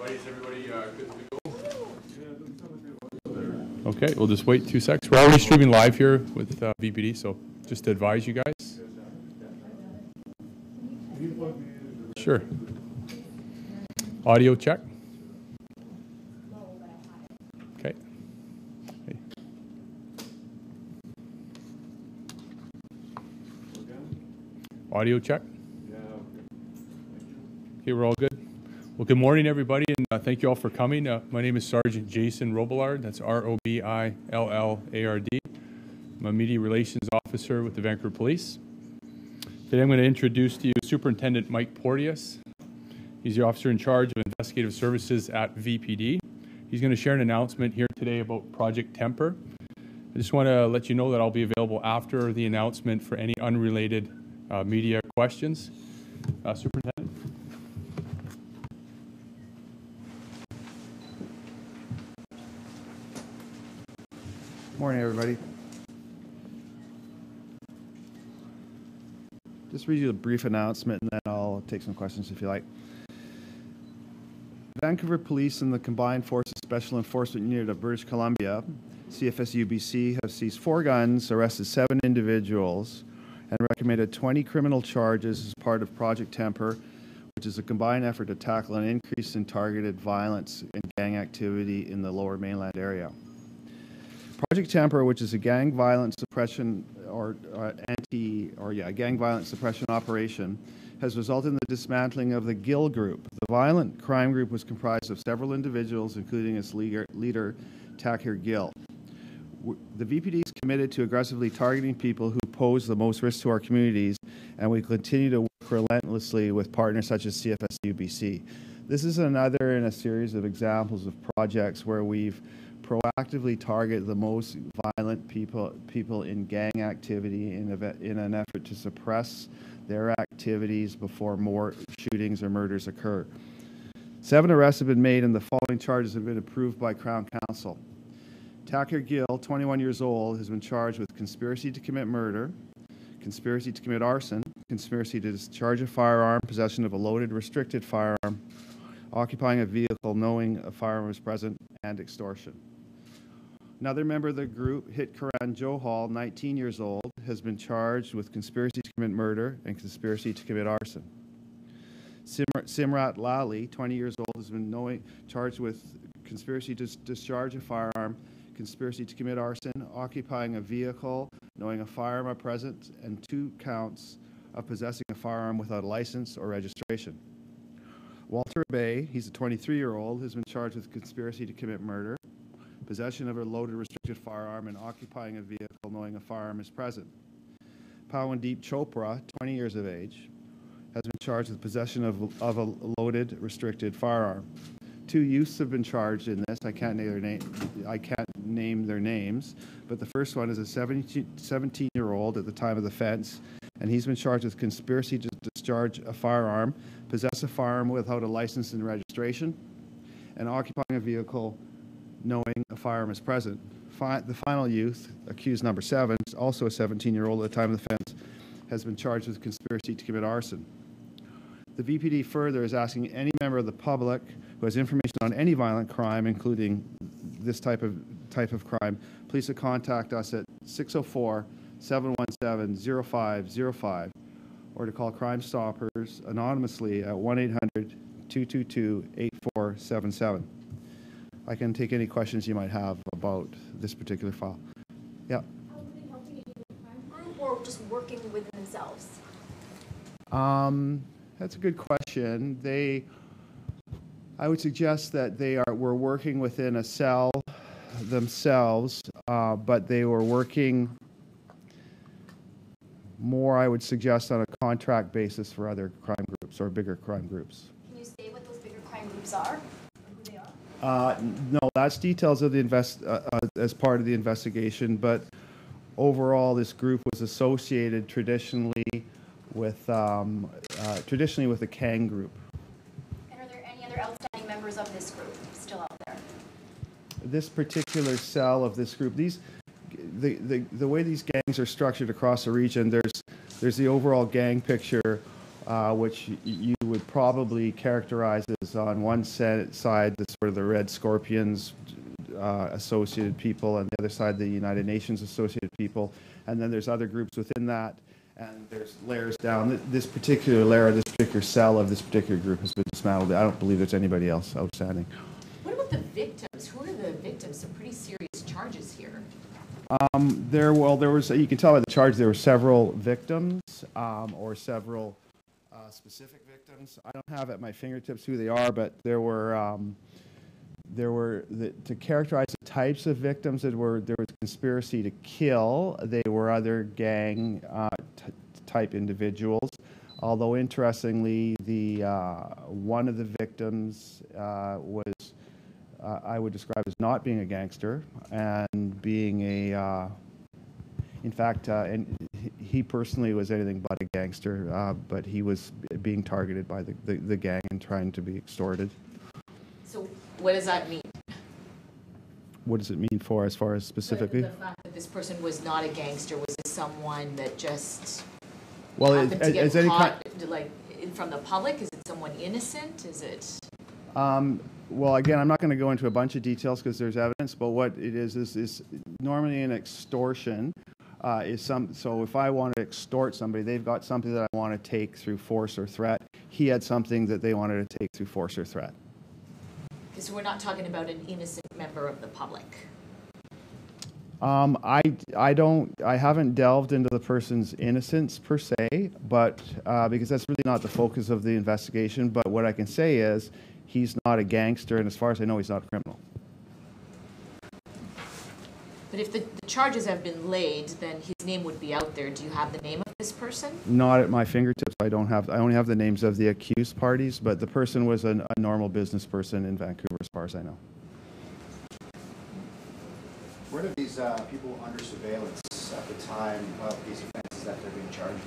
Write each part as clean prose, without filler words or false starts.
everybody. Is everybody good to go? Okay, we'll just wait 2 seconds. We're already streaming live here with VPD, so just to advise you guys. Sure. Audio check. Okay. Okay. Audio check. Okay, we're all good. Well, good morning, everybody, and thank you all for coming. My name is Sergeant Jason Robillard. That's R-O-B-I-L-L-A-R-D. I'm a Media Relations Officer with the Vancouver Police. Today I'm going to introduce to you Superintendent Mike Porteous. He's the officer in charge of investigative services at VPD. He's going to share an announcement here today about Project Temper. I just want to let you know that I'll be available after the announcement for any unrelated media questions. Superintendent. Morning, everybody. Just read you a brief announcement, and then I'll take some questions if you like. Vancouver Police and the Combined Forces Special Enforcement Unit of British Columbia, CFSEU-BC, have seized 4 guns, arrested 7 individuals, and recommended 20 criminal charges as part of Project Temper, which is a combined effort to tackle an increase in targeted violence and gang activity in the Lower Mainland area. Project Temper, which is a gang violence suppression gang violence suppression operation, has resulted in the dismantling of the Gill Group. The violent crime group was comprised of several individuals, including its leader, Tahir Gill. The VPD is committed to aggressively targeting people who pose the most risk to our communities, and we continue to work relentlessly with partners such as CFSEU-BC. This is another in a series of examples of projects where we've proactively target the most violent people in gang activity in an effort to suppress their activities before more shootings or murders occur. 7 arrests have been made, and the following charges have been approved by Crown Counsel. Tahir Gill, 21 years old, has been charged with conspiracy to commit murder, conspiracy to commit arson, conspiracy to discharge a firearm, possession of a loaded restricted firearm, occupying a vehicle knowing a firearm is present, and extortion. Another member of the group, Hit Karan Johal, 19 years old, has been charged with conspiracy to commit murder and conspiracy to commit arson. Simrat Lali, 20 years old, has been charged with conspiracy to discharge a firearm, conspiracy to commit arson, occupying a vehicle, knowing a firearm are present, and 2 counts of possessing a firearm without a license or registration. Walter Bay, he's a 23-year-old, has been charged with conspiracy to commit murder, possession of a loaded restricted firearm, and occupying a vehicle knowing a firearm is present. Pawandeep Chopra, 20 years of age, has been charged with possession of a loaded restricted firearm. 2 youths have been charged in this. I can't name their names, but the first one is a 17-year-old at the time of the offense, and he's been charged with conspiracy to discharge a firearm, possess a firearm without a license and registration, and occupying a vehicle knowing a firearm is present. The final youth, accused number 7, also a 17-year-old at the time of the offense, has been charged with conspiracy to commit arson. The VPD further is asking any member of the public who has information on any violent crime, including this type of crime, please to contact us at 604-717-0505 or to call Crime Stoppers anonymously at 1-800-222-8477. I can take any questions you might have about this particular file. Yeah. How are they helping a crime group or just working within themselves? That's a good question. I would suggest that were working within a cell themselves, but they were working more, I would suggest, on a contract basis for other crime groups or bigger crime groups. Can you say what those bigger crime groups are? Who they are? No, that's details of the as part of the investigation, but overall this group was associated traditionally with a Kang group. And are there any other outstanding members of this group still out there? This particular cell of this group, the way these gangs are structured across the region, there's the overall gang picture, which you would probably characterize as on one side the sort of the Red Scorpions associated people, and the other side the United Nations associated people, and then there's other groups within that, and there's layers down. This particular layer, this particular cell of this particular group has been dismantled. I don't believe there's anybody else outstanding. What about the victims? Who are the victims? Some pretty serious charges here. There was, you can tell by the charge, there were several victims or several specific victims. I don't have at my fingertips who they are, but there were to characterize the types of victims there was conspiracy to kill. They were other gang type individuals. Although interestingly, the one of the victims was I would describe as not being a gangster and being a, in fact, and he personally was anything but a gangster, but he was being targeted by the gang and trying to be extorted. So what does that mean? What does it mean for, as far as specifically? The fact that this person was not a gangster, was it someone that just well, happened to get any caught, like, from the public? Is it someone innocent? Is it? Well, again, I'm not going to go into a bunch of details because there's evidence, but what it is normally an extortion so if I want to extort somebody, they've got something that I want to take through force or threat. He had something that they wanted to take through force or threat. So we're not talking about an innocent member of the public. I haven't delved into the person's innocence per se, but because that's really not the focus of the investigation. But what I can say is he's not a gangster, and as far as I know, he's not a criminal. But if the charges have been laid, then his name would be out there. Do you have the name of this person? Not at my fingertips. I only have the names of the accused parties, but the person was a normal business person in Vancouver, as far as I know. Were these people under surveillance at the time of these offenses that they're being charged?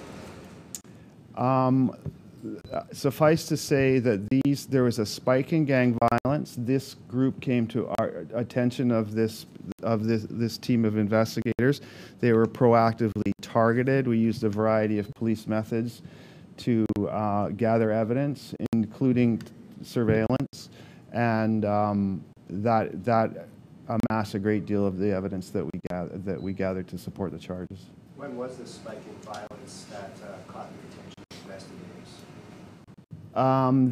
Suffice to say that there was a spike in gang violence. This group came to our attention of this team of investigators. They were proactively targeted. We used a variety of police methods to gather evidence, including surveillance, and that amassed a great deal of the evidence that we gathered to support the charges. When was this spike in violence that caught the attention of investigators?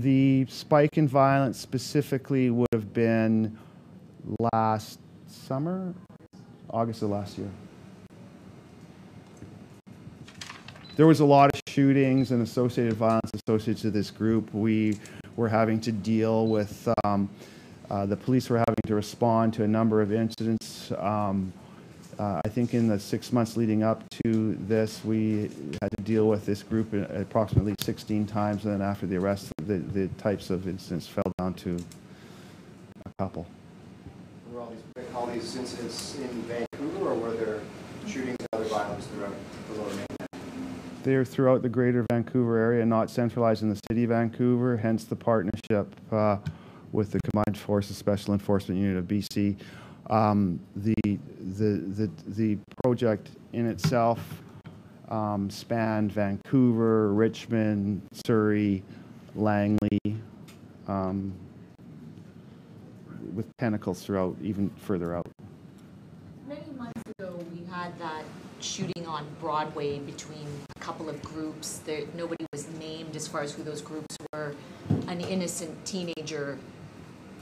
The spike in violence specifically would have been last summer, August of last year. There was a lot of shootings and associated violence associated to this group. We were having to deal with, the police were having to respond to a number of incidents. I think in the 6 months leading up to this, we had to deal with this group approximately 16 times, and then after the arrest, the types of incidents fell down to a couple. Were all these incidents in Vancouver, or were there shootings and other violence throughout the Lower Mainland? They're throughout the greater Vancouver area, not centralized in the city of Vancouver, hence the partnership with the Combined Forces Special Enforcement Unit of BC. The project in itself spanned Vancouver, Richmond, Surrey, Langley, with tentacles throughout, even further out. Many months ago, we had that shooting on Broadway between a couple of groups. Nobody was named as far as who those groups were. An innocent teenager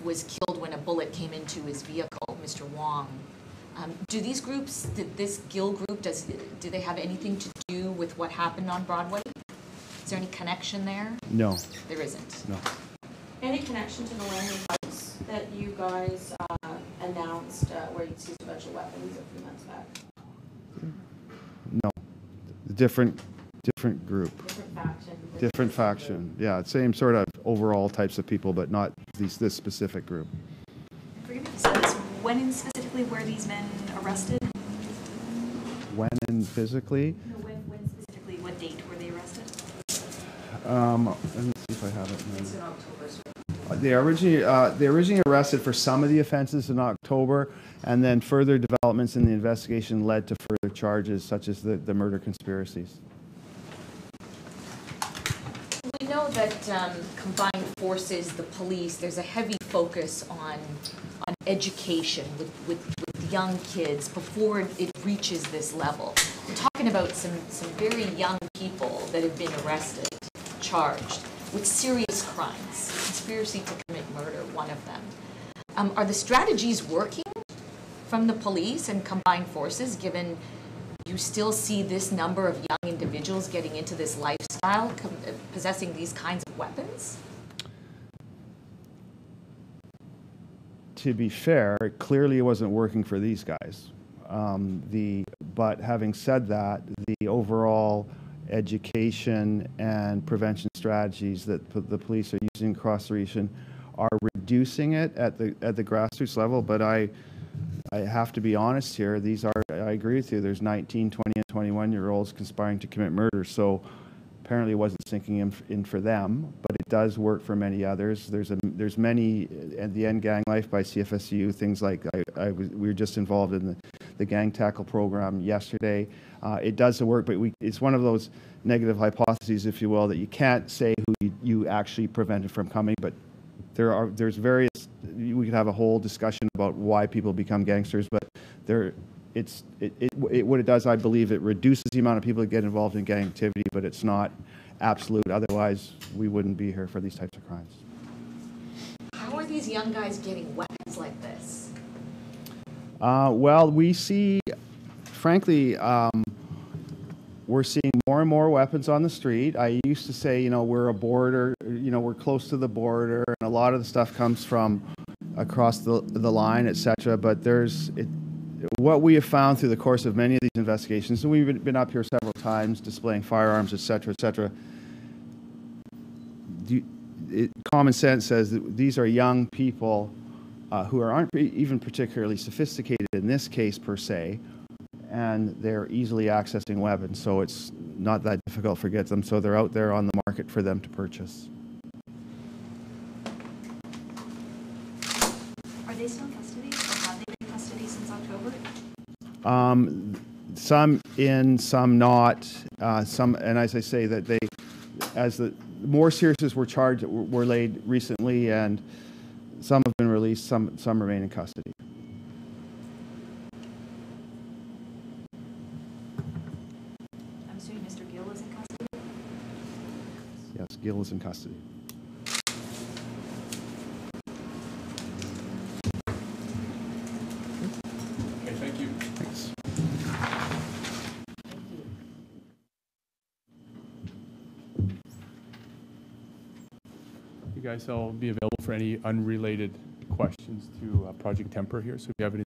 was killed when a bullet came into his vehicle, Mr. Wong. Do these groups, this Gill group, do they have anything to do with what happened on Broadway? Is there any connection there? No. There isn't? No. Any connection to the Langley House that you guys announced where you seized a bunch of weapons a few months back? No. Different group. Different faction. Different faction. Yeah, same sort of overall types of people, but not this specific group. Forgive me, so when specifically were these men arrested? When and physically? No, when specifically, what date were they arrested? Let me see if I have it. It's in October, sir. They originally arrested for some of the offenses in October, and then further developments in the investigation led to further charges, such as the murder conspiracies. We know that combined forces, the police, there's a heavy focus on education with young kids before it reaches this level. We're talking about some very young people that have been arrested, charged with serious crimes, conspiracy to commit murder, one of them. Are the strategies working from the police and combined forces, given you still see this number of young individuals getting into this lifestyle, possessing these kinds of weapons? To be fair, clearly it wasn't working for these guys. But having said that, the overall education and prevention strategies that the police are using across the region are reducing it at the grassroots level. But I have to be honest here. I agree with you. There's 19, 20, and 21-year-olds conspiring to commit murder. So apparently it wasn't sinking in for them, but it does work for many others. There's many, and the End Gang Life by CFSEU, things like we were just involved in the gang tackle program yesterday. It does work, but it's one of those negative hypotheses, if you will, that you can't say who you actually prevented from coming, but there's various, we could have a whole discussion about why people become gangsters, but what it does, I believe, it reduces the amount of people that get involved in gang activity, but it's not absolute. Otherwise, we wouldn't be here for these types of crimes. How are these young guys getting weapons like this? Well, we see, frankly, we're seeing more and more weapons on the street. I used to say, we're a border, we're close to the border, and a lot of the stuff comes from across the line, etc. But what we have found through the course of many of these investigations, and we've been up here several times displaying firearms, etc., etc. Common sense says that these are young people who aren't even particularly sophisticated in this case per se, and they're easily accessing weapons, so it's not that difficult to get them, so they're out there on the market for them to purchase. Are they still in custody, or have they been in custody since October? Some in, some not. Some, and as I say, that as the more serious were laid recently, and some have been released, some remain in custody. I'm assuming Mr. Gill is in custody? Yes, Gill is in custody. Okay, thank you. Thanks. You guys, I'll be available for any unrelated questions to Project Temper here. So if you have any